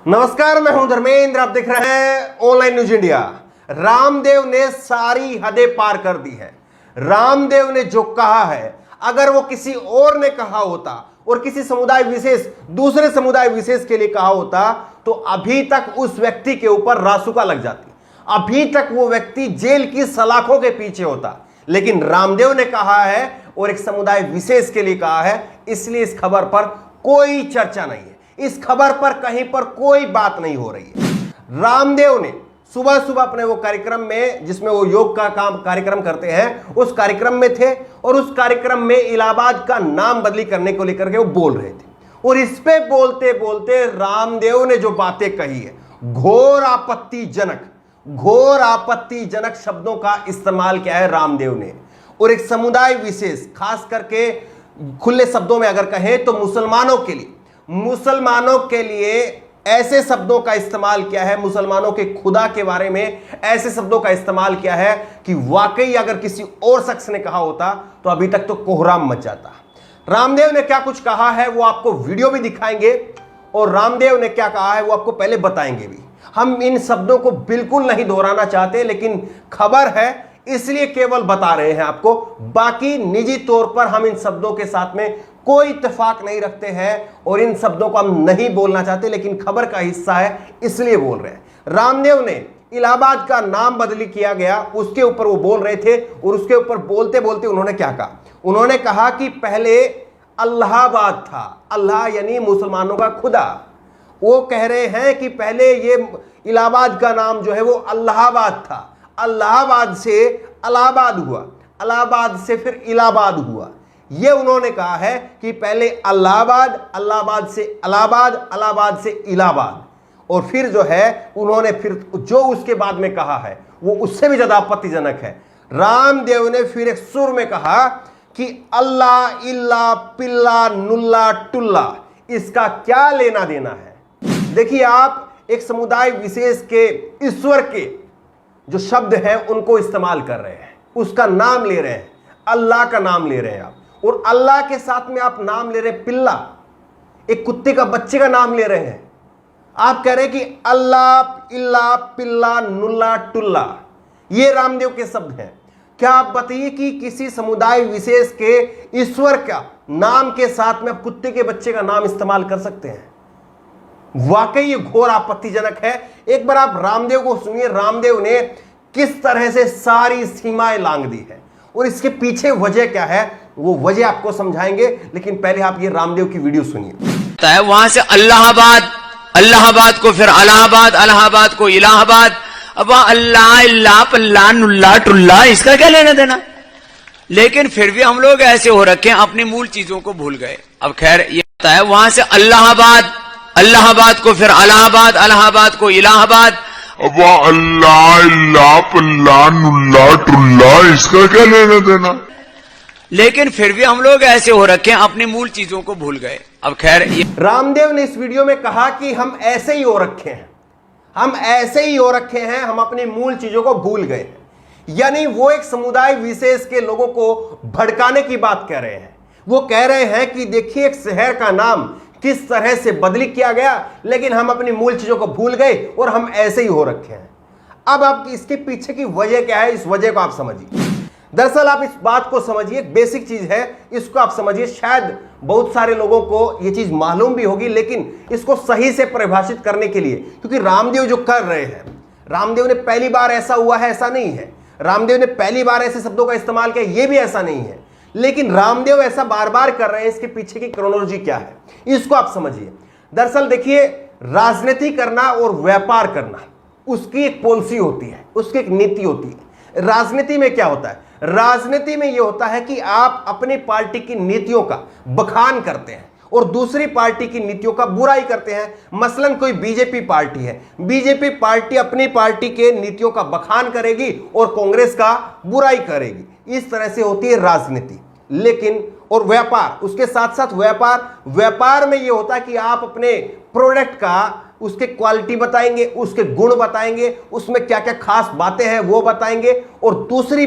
नमस्कार, मैं हूं धर्मेंद्र। आप देख रहे हैं ऑनलाइन न्यूज इंडिया। रामदेव ने सारी हदें पार कर दी है। रामदेव ने जो कहा है, अगर वो किसी और ने कहा होता और किसी समुदाय विशेष दूसरे समुदाय विशेष के लिए कहा होता तो अभी तक उस व्यक्ति के ऊपर रासुका लग जाती, अभी तक वो व्यक्ति जेल की सलाखों के पीछे होता। लेकिन रामदेव ने कहा है और एक समुदाय विशेष के लिए कहा है, इसलिए इस खबर पर कोई चर्चा नहीं है, इस खबर पर कहीं पर कोई बात नहीं हो रही है। रामदेव ने सुबह सुबह अपने वो कार्यक्रम में, जिसमें वो योग का काम कार्यक्रम करते हैं, उस कार्यक्रम में थे और उस कार्यक्रम में इलाहाबाद का नाम बदली करने को लेकर के वो बोल रहे थे। और इस पे बोलते बोलते रामदेव ने जो बातें कही है, घोर आपत्तिजनक शब्दों का इस्तेमाल किया है रामदेव ने। और एक समुदाय विशेष, खास करके खुले शब्दों में अगर कहें तो मुसलमानों के लिए ऐसे शब्दों का इस्तेमाल किया है, मुसलमानों के खुदा के बारे में ऐसे शब्दों का इस्तेमाल किया है कि वाकई अगर किसी और शख्स ने कहा होता तो अभी तक तो कोहराम मच जाता। रामदेव ने क्या कुछ कहा है वो आपको वीडियो भी दिखाएंगे और रामदेव ने क्या कहा है वो आपको पहले बताएंगे भी। हम इन शब्दों को बिल्कुल नहीं दोहराना चाहते, लेकिन खबर है इसलिए केवल बता रहे हैं आपको। बाकी निजी तौर पर हम इन शब्दों के साथ में कोई इत्तेफाक नहीं रखते हैं और इन शब्दों को हम नहीं बोलना चाहते, लेकिन खबर का हिस्सा है इसलिए बोल रहे हैं। रामदेव ने इलाहाबाद का नाम बदली किया गया, उसके ऊपर वो बोल रहे थे और उसके ऊपर बोलते बोलते उन्होंने क्या कहा, उन्होंने कहा कि पहले अल्लाहाबाद था, अल्लाह यानी मुसलमानों का खुदा। वो कह रहे हैं कि पहले ये इलाहाबाद का नाम जो है वो अल्लाहाबाद था, अल्लाहाबाद से इलाहाबाद हुआ, इलाहाबाद से फिर इलाहाबाद हुआ। ये उन्होंने कहा है कि पहले अल्लाहाबाद, अल्लाहाबाद से इलाहाबाद, इलाहाबाद से इलाहाबाद, और फिर जो है उन्होंने फिर जो उसके बाद में कहा है वो उससे भी ज्यादा आपत्तिजनक है। रामदेव ने फिर एक सुर में कहा कि अल्लाह इल्ला पिल्ला नुल्ला टुल्ला, इसका क्या लेना देना है। देखिए, आप एक समुदाय विशेष के ईश्वर के जो शब्द हैं उनको इस्तेमाल कर रहे हैं, उसका नाम ले रहे हैं, अल्लाह का नाम ले रहे हैं आप, और अल्लाह के साथ में आप नाम ले रहे हैं पिल्ला, एक कुत्ते का बच्चे का नाम ले रहे हैं। आप कह रहे हैं कि अल्लाह इल्ला पिल्ला नुल्ला टुल्ला, ये रामदेव के शब्द हैं। क्या आप बताइए कि किसी समुदाय विशेष के ईश्वर का नाम के साथ में आप कुत्ते के बच्चे का नाम इस्तेमाल कर सकते हैं? वाकई ये घोर आपत्तिजनक है। एक बार आप रामदेव को सुनिए, रामदेव ने किस तरह से सारी सीमाएं लांघ दी है और इसके पीछे वजह क्या है वो वजह आपको समझाएंगे, लेकिन पहले आप ये रामदेव की वीडियो सुनिए। वहां से अल्लाहाबाद को फिर अलाहाबाद, अलाहाबाद को इलाहाबाद। अब वहां अल्लाह इल्ला पल्ला नुल्ला टुल्ला, इसका क्या लेना देना। लेकिन फिर भी हम लोग ऐसे हो रखे हैं, अपनी मूल चीजों को भूल गए। अब खैर ये होता है, वहां से अल्लाहाबाद को फिर अलाहाबाद, अलाहाबाद को इलाहाबाद। अब अल्लाह इल्ला पल्ला नुल्ला टुल्ला, इसका क्या लेना देना। लेकिन फिर भी हम लोग ऐसे हो रखे हैं, अपनी मूल चीजों को भूल गए। अब खैर रामदेव ने इस वीडियो में कहा कि हम ऐसे ही हो रखे हैं, हम अपनी मूल चीजों को भूल गए हैं। यानी वो एक समुदाय विशेष के लोगों को भड़काने की बात कह रहे हैं। वो कह रहे हैं कि देखिए, एक शहर का नाम किस तरह से बदली किया गया, लेकिन हम अपनी मूल चीजों को भूल गए और हम ऐसे ही हो रखे हैं। अब आप इसके पीछे की वजह क्या है, इस वजह को आप समझिए। दरअसल आप इस बात को समझिए, बेसिक चीज है, इसको आप समझिए। शायद बहुत सारे लोगों को ये चीज मालूम भी होगी, लेकिन इसको सही से परिभाषित करने के लिए, क्योंकि रामदेव जो कर रहे हैं, रामदेव ने पहली बार ऐसा हुआ है ऐसा नहीं है, रामदेव ने पहली बार ऐसे शब्दों का इस्तेमाल किया ये भी ऐसा नहीं है, लेकिन रामदेव ऐसा बार बार कर रहे हैं। इसके पीछे की क्रोनोलॉजी क्या है इसको आप समझिए। दरअसल देखिए, राजनीति करना और व्यापार करना, उसकी एक पॉलिसी होती है, उसकी एक नीति होती है। राजनीति में क्या होता है, राजनीति में यह होता है कि आप अपनी पार्टी की नीतियों का बखान करते हैं और दूसरी पार्टी की नीतियों का बुराई करते हैं। मसलन कोई बीजेपी पार्टी है, बीजेपी पार्टी अपनी पार्टी के नीतियों का बखान करेगी और कांग्रेस का बुराई करेगी। इस तरह से होती है राजनीति। लेकिन और व्यापार, उसके साथ साथ व्यापार में यह होता है कि आप अपने प्रोडक्ट का, उसके क्वालिटी बताएंगे, उसके गुण बताएंगे, उसमें क्या क्या खास बातें हैं वो बताएंगे, और दूसरी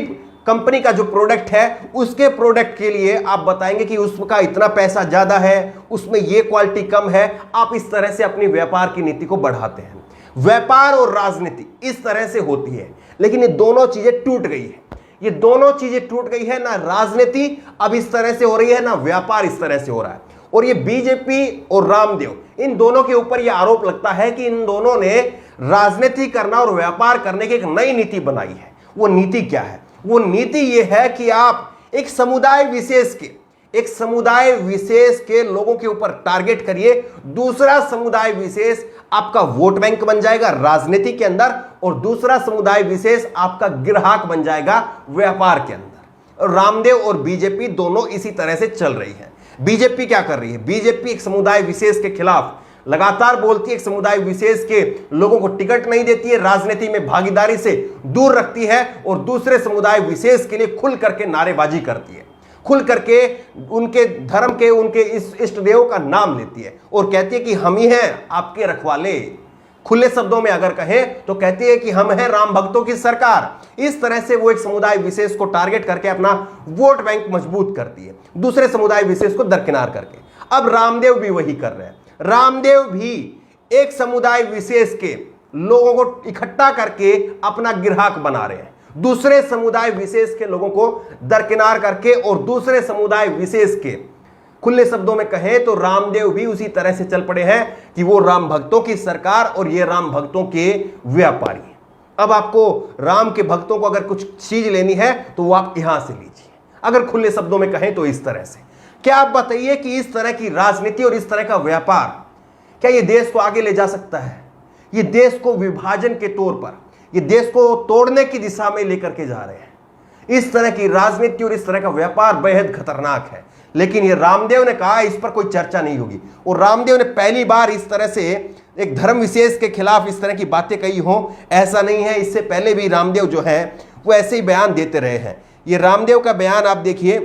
कंपनी का जो प्रोडक्ट है उसके प्रोडक्ट के लिए आप बताएंगे कि उसका इतना पैसा ज्यादा है, उसमें ये क्वालिटी कम है। आप इस तरह से अपनी व्यापार की नीति को बढ़ाते हैं। व्यापार और राजनीति इस तरह से होती है, लेकिन ये दोनों चीजें टूट गई है। ये दोनों चीजें टूट गई है। ना राजनीति अब इस तरह से हो रही है, ना व्यापार इस तरह से हो रहा है। और ये बीजेपी और रामदेव, इन दोनों के ऊपर यह आरोप लगता है कि इन दोनों ने राजनीति करना और व्यापार करने की एक नई नीति बनाई है। वो नीति क्या है? वो नीति यह है कि आप एक समुदाय विशेष के लोगों के ऊपर टारगेट करिए। दूसरा समुदाय विशेष आपका वोट बैंक बन जाएगा राजनीति के अंदर, और दूसरा समुदाय विशेष आपका ग्राहक बन जाएगा व्यापार के अंदर। रामदेव और बीजेपी दोनों इसी तरह से चल रही है। बीजेपी क्या कर रही है? बीजेपी एक समुदाय विशेष के खिलाफ लगातार बोलती है, एक समुदाय विशेष के लोगों को टिकट नहीं देती है, राजनीति में भागीदारी से दूर रखती है, और दूसरे समुदाय विशेष के लिए खुल करके नारेबाजी करती है, खुल करके उनके धर्म के, उनके इस इष्ट देव का नाम लेती है और कहती है कि हम ही हैं आपके रखवाले। खुले शब्दों में अगर कहें तो कहती है कि हम हैं राम भक्तों की सरकार। इस तरह से वो एक समुदाय विशेष को टारगेट करके अपना वोट बैंक मजबूत करती है, दूसरे समुदाय विशेष को दरकिनार करके। अब रामदेव भी वही कर रहे हैं। रामदेव भी एक समुदाय विशेष के लोगों को इकट्ठा करके अपना ग्राहक बना रहे हैं, दूसरे समुदाय विशेष के लोगों को दरकिनार करके। और दूसरे समुदाय विशेष के, खुले शब्दों में कहें तो रामदेव भी उसी तरह से चल पड़े हैं कि वो राम भक्तों की सरकार और ये राम भक्तों के व्यापारी। अब आपको राम के भक्तों को अगर कुछ चीज लेनी है तो वो आप यहां से लीजिए। अगर खुले शब्दों में कहें तो इस तरह से। क्या आप बताइए कि इस तरह की राजनीति और इस तरह का व्यापार क्या ये देश को आगे ले जा सकता है? ये देश को विभाजन के तौर पर, ये देश को तोड़ने की दिशा में लेकर के जा रहे हैं। इस तरह की राजनीति और इस तरह का व्यापार बेहद खतरनाक है। लेकिन ये रामदेव ने कहा इस पर कोई चर्चा नहीं होगी, और रामदेव ने पहली बार इस तरह से एक धर्म विशेष के खिलाफ इस तरह की बातें कही हो, ऐसा नहीं है। इससे पहले भी रामदेव जो है वो ऐसे ही बयान देते रहे हैं। ये रामदेव का बयान आप देखिए।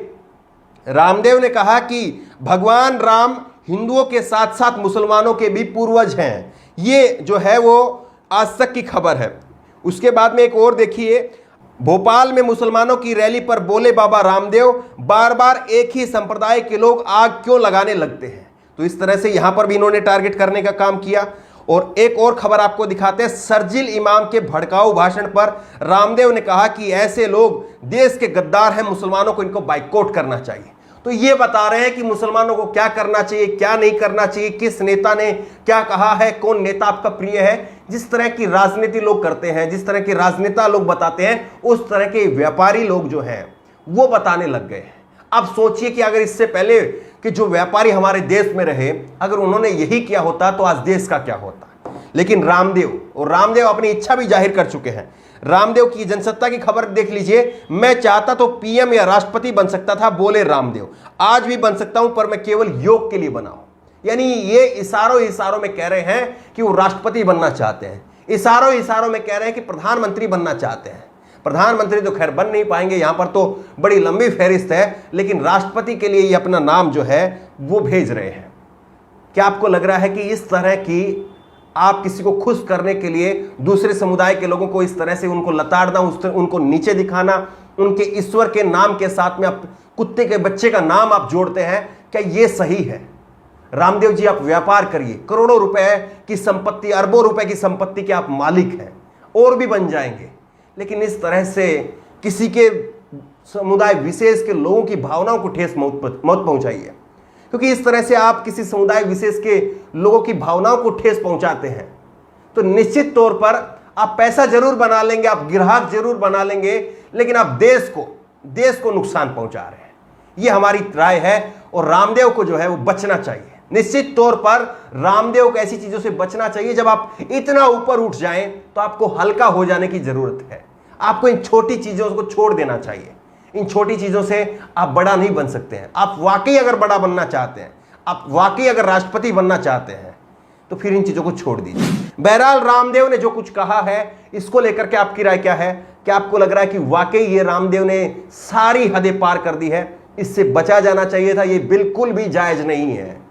रामदेव ने कहा कि भगवान राम हिंदुओं के साथ साथ मुसलमानों के भी पूर्वज हैं। ये जो है वो आज तक की खबर है। उसके बाद में एक और देखिए, भोपाल में मुसलमानों की रैली पर बोले बाबा रामदेव, बार बार एक ही संप्रदाय के लोग आग क्यों लगाने लगते हैं। तो इस तरह से यहां पर भी इन्होंने टारगेट करने का काम किया। और एक और खबर आपको दिखाते हैं, शर्जिल इमाम के भड़काऊ भाषण पर रामदेव ने कहा कि ऐसे लोग देश के गद्दार हैं, मुसलमानों को इनको बाइकआउट करना चाहिए। तो ये बता रहे हैं कि मुसलमानों को क्या करना चाहिए, क्या नहीं करना चाहिए, किस नेता ने क्या कहा है, कौन नेता आपका प्रिय है। जिस तरह की राजनीति लोग करते हैं, जिस तरह के राजनेता लोग बताते हैं, उस तरह के व्यापारी लोग जो हैं वो बताने लग गए हैं। अब सोचिए कि अगर इससे पहले कि जो व्यापारी हमारे देश में रहे, अगर उन्होंने यही किया होता तो आज देश का क्या होता। लेकिन रामदेव अपनी इच्छा भी जाहिर कर चुके हैं। रामदेव की जनसत्ता की खबर देख लीजिए। मैं चाहता तो पीएम या राष्ट्रपति बन सकता था, बोले रामदेव। आज भी बन सकता हूं, पर मैं केवल योग के लिए बना हूं। यानी ये इशारों में कह रहे हैं कि वो राष्ट्रपति बनना चाहते हैं, इशारों में कह रहे हैं कि प्रधानमंत्री बनना चाहते हैं। प्रधानमंत्री तो खैर बन नहीं पाएंगे, यहां पर तो बड़ी लंबी फहरिस्त है, लेकिन राष्ट्रपति के लिए ये अपना नाम जो है वो भेज रहे हैं। क्या आपको लग रहा है कि इस तरह की आप किसी को खुश करने के लिए दूसरे समुदाय के लोगों को इस तरह से उनको लताड़ना, उनको नीचे दिखाना, उनके ईश्वर के नाम के साथ में आप कुत्ते के बच्चे का नाम आप जोड़ते हैं, क्या ये सही है? रामदेव जी, आप व्यापार करिए, करोड़ों रुपए की संपत्ति, अरबों रुपए की संपत्ति के आप मालिक हैं, और भी बन जाएंगे। लेकिन इस तरह से किसी के समुदाय विशेष के लोगों की भावनाओं को ठेस मत पहुंचाइए, क्योंकि इस तरह से आप किसी समुदाय विशेष के लोगों की भावनाओं को ठेस पहुंचाते हैं तो निश्चित तौर पर आप पैसा जरूर बना लेंगे, आप ग्राहक जरूर बना लेंगे, लेकिन आप देश को नुकसान पहुंचा रहे हैं। ये हमारी राय है। और रामदेव को जो है वो बचना चाहिए। निश्चित तौर पर रामदेव को ऐसी चीजों से बचना चाहिए। जब आप इतना ऊपर उठ जाएं तो आपको हल्का हो जाने की जरूरत है। आपको इन छोटी चीजों को छोड़ देना चाहिए। इन छोटी चीजों से आप बड़ा नहीं बन सकते हैं। आप वाकई अगर बड़ा बनना चाहते हैं, आप वाकई अगर राष्ट्रपति बनना चाहते हैं, तो फिर इन चीजों को छोड़ दीजिए। बहरहाल रामदेव ने जो कुछ कहा है, इसको लेकर के आपकी राय क्या है? क्या आपको लग रहा है कि वाकई ये रामदेव ने सारी हदें पार कर दी है, इससे बचा जाना चाहिए था, ये बिल्कुल भी जायज नहीं है?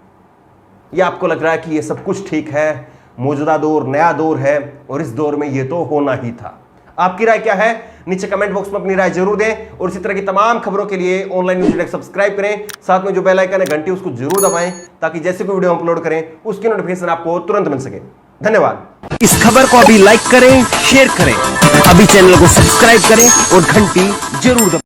या आपको लग रहा है कि ये सब कुछ ठीक है, मौजूदा दौर नया दौर है और इस दौर में ये तो होना ही था? आपकी राय क्या है? नीचे कमेंट बॉक्स में अपनी राय जरूर दें और इसी तरह की तमाम खबरों के लिए ऑनलाइन न्यूज़ डायरेक्ट सब्सक्राइब करें। साथ में जो बेल आइकन है घंटी उसको जरूर दबाएं ताकि जैसे कोई वीडियो अपलोड करें उसकी नोटिफिकेशन आपको तुरंत मिल सके। धन्यवाद। इस खबर को अभी लाइक करें, शेयर करें, अभी चैनल को सब्सक्राइब करें और घंटी जरूर दबाएं।